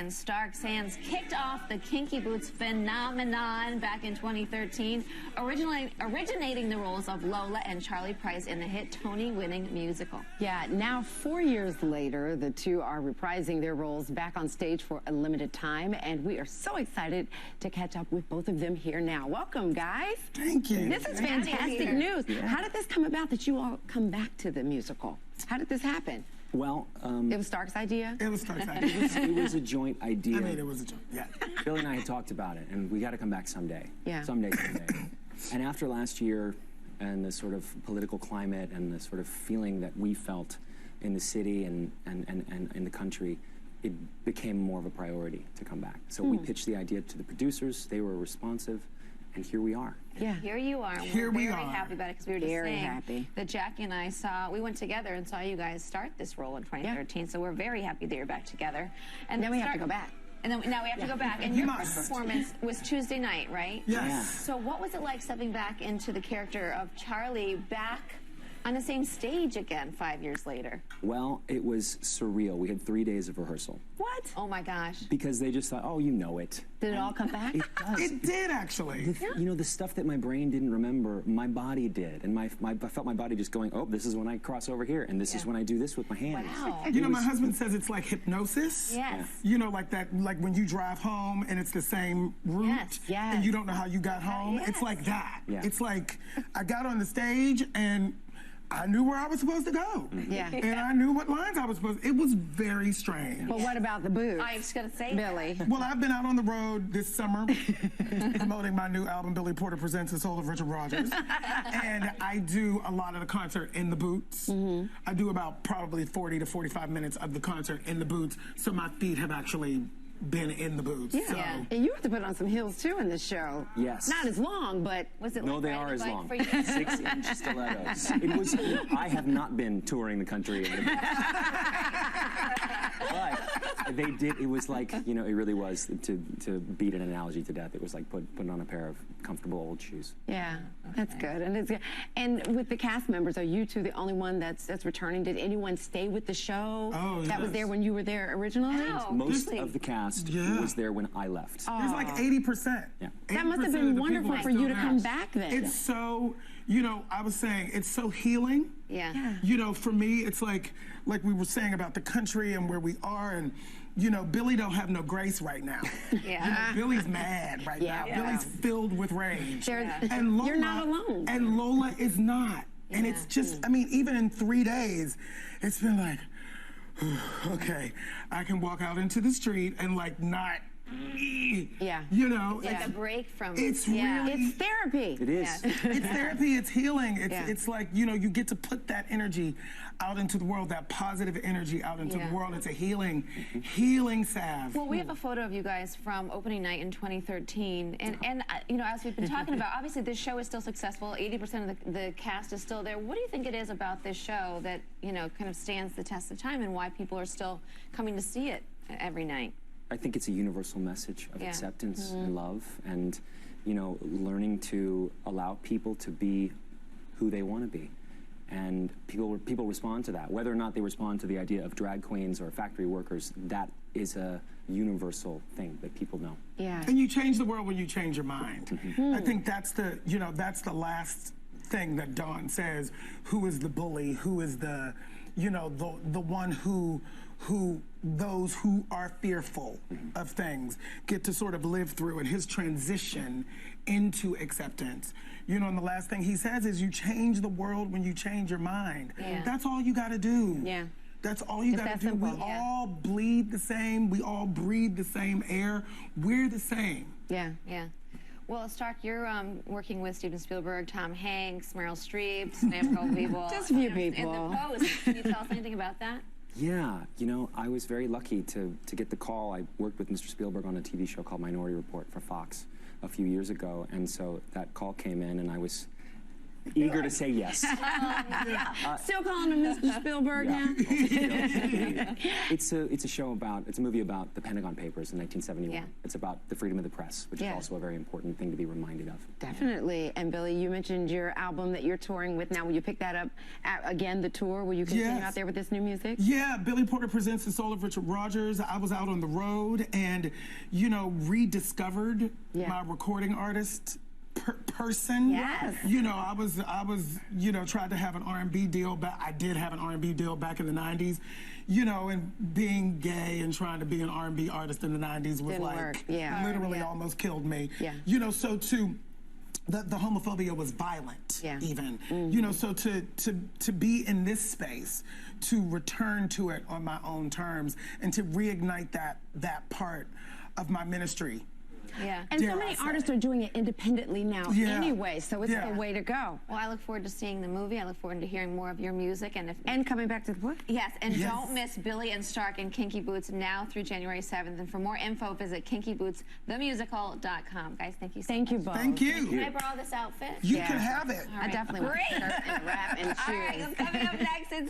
and Stark Sands kicked off the *Kinky Boots* phenomenon back in 2013, originating the roles of Lola and Charlie Price in the hit Tony-winning musical. Yeah, now 4 years later, the two are reprising their roles back on stage for a limited time, and we are so excited to catch up with both of them here now. Welcome, guys. Thank you. This is fantastic news. Yeah. How did this come about that you all come back to the musical? How did this happen? Well, it was Stark's idea? It was Stark's idea. it was a joint idea. I mean, it was a joke, yeah. Billy and I had talked about it, and we got to come back someday. Yeah. Someday. And after last year and the sort of political climate and the sort of feeling that we felt in the city and in the country, it became more of a priority to come back. So we pitched the idea to the producers. They were responsive, and here we are. Yeah. Here you are. Here We're we very are. happy about it because we were just Very saying happy. that Jackie and I we went together and saw you guys start this role in 2013. So we're very happy that you're back together. And Then we have to go back. And then now we have to go back. And You your must. first performance was Tuesday night, right? Yes. So what was it like stepping back into the character of Charlie back on the same stage again 5 years later? Well, it was surreal. We had 3 days of rehearsal What? Oh my gosh. because they just thought, oh, you know it. Did it all come back? It does. It did, actually. You know, the stuff that my brain didn't remember, my body did. And I felt my body just going, oh, this is when I cross over here, and this is when I do this with my hands. Wow. You know, my husband says it's like hypnosis. Yes. You know, like that, like when you drive home and it's the same route, Yes. Yes. and you don't know how you got home. Yes. It's like that. Yeah. It's like I got on the stage and I knew where I was supposed to go. Yeah. And I knew what lines I was supposed to. It was very strange. But what about the booth? I was going to say Billy. Well, I've been out on the road this summer promoting my new album, Billy Porter Presents The Soul of Richard Rodgers. And I do a lot of the concert in the boots. I do about probably 40 to 45 minutes of the concert in the boots. So my feet have actually been in the boots. Yeah. So. Yeah. And you have to put on some heels too in this show. Yes. Not as long, but Was it No, like they riding are a as bike long. for you? 6-inch stilettos. It was. I have not been touring the country, but they did. It was like, you know, it really was to beat an analogy to death. It was like putting on a pair of comfortable old shoes. yeah, that's good. And it's good. And with the cast members, are you two the only one that's returning? Did anyone stay with the show Oh, that was yes. there when you were there originally? Wow. Most Really? of the cast Yeah. was there when I left. There's like 80%. Yeah. That must have 80% been of the wonderful people are for still you to there. come back then. It's so, you know, I was saying, it's so healing. Yeah. You know, for me, it's like we were saying about the country and where we are, and you know, Billy don't have no grace right now. Yeah. Billy's mad right Yeah. now. Yeah. Billy's filled with rage. There- And Lola, You're not alone. And Lola is not. And it's just, I mean, even in 3 days, it's been like, okay, I can walk out into the street and like not, Yeah. you know, Like a break from. it's yeah. really- It's therapy. It is. Yeah. it's therapy, it's healing. Yeah. It's like, you know, you get to put that energy out into the world, that positive energy out into Yeah. the world. It's a healing salve. Well, we have a photo of you guys from opening night in 2013, and you know, as we've been talking about, obviously this show is still successful. 80% of the cast is still there. What do you think it is about this show that, you know, kind of stands the test of time, and why people are still coming to see it every night? I think it's a universal message of Yeah. acceptance and love, and you know, learning to allow people to be who they want to be, and people respond to that. Whether or not they respond to the idea of drag queens or factory workers, that is a universal thing that people know. Yeah. And you change the world when you change your mind. I think that's the, you know, that's the last thing that Dawn says. Who is the bully? Who is the, you know, the one who those who are fearful of things get to sort of live through, and his transition into acceptance. You know, and the last thing he says is you change the world when you change your mind. Yeah. That's all you got to do. Yeah. That's all you It's got to that do. We simple. Yeah. all bleed the same. We all breathe the same air. We're the same. Yeah. Yeah. Well, Stark, you're working with Steven Spielberg, Tom Hanks, Meryl Streep, several people. Just a few in people. the Post. Can you tell us anything about that? Yeah, you know, I was very lucky to get the call. I worked with Mr. Spielberg on a TV show called Minority Report for Fox a few years ago, and so that call came in, and I was eager to say yes. Still calling him Mr. Spielberg now? It's a show about, it's a movie about the Pentagon Papers in 1971. Yeah. It's about the freedom of the press, which is also a very important thing to be reminded of. Definitely. And Billy, you mentioned your album that you're touring with now. Will you pick that up again, the tour? Will you continue out there with this new music? Yeah, Billy Porter Presents the Soul of Richard Rodgers. I was out on the road and, you know, rediscovered my recording artist person. Yes. You know, I was, you know, tried to have an R&B deal, but I did have an R&B deal back in the 90s. You know, and being gay and trying to be an R&B artist in the 90s was literally almost killed me. Yeah. You know, so the homophobia was violent, even. You know, so to be in this space, to return to it on my own terms, and to reignite that part of my ministry. Yeah. And so many artists are doing it independently now anyway, so it's the way to go. Well, I look forward to seeing the movie. I look forward to hearing more of your music. And coming back to the book. Yes, and don't miss Billy and Stark and Kinky Boots now through January 7th. And for more info, visit kinkybootsthemusical.com. Guys, thank you so much. Thank you both. Thank you. Can I borrow this outfit? You can have it. I definitely want to shirt and wrap and shoes. All right, coming up next, it's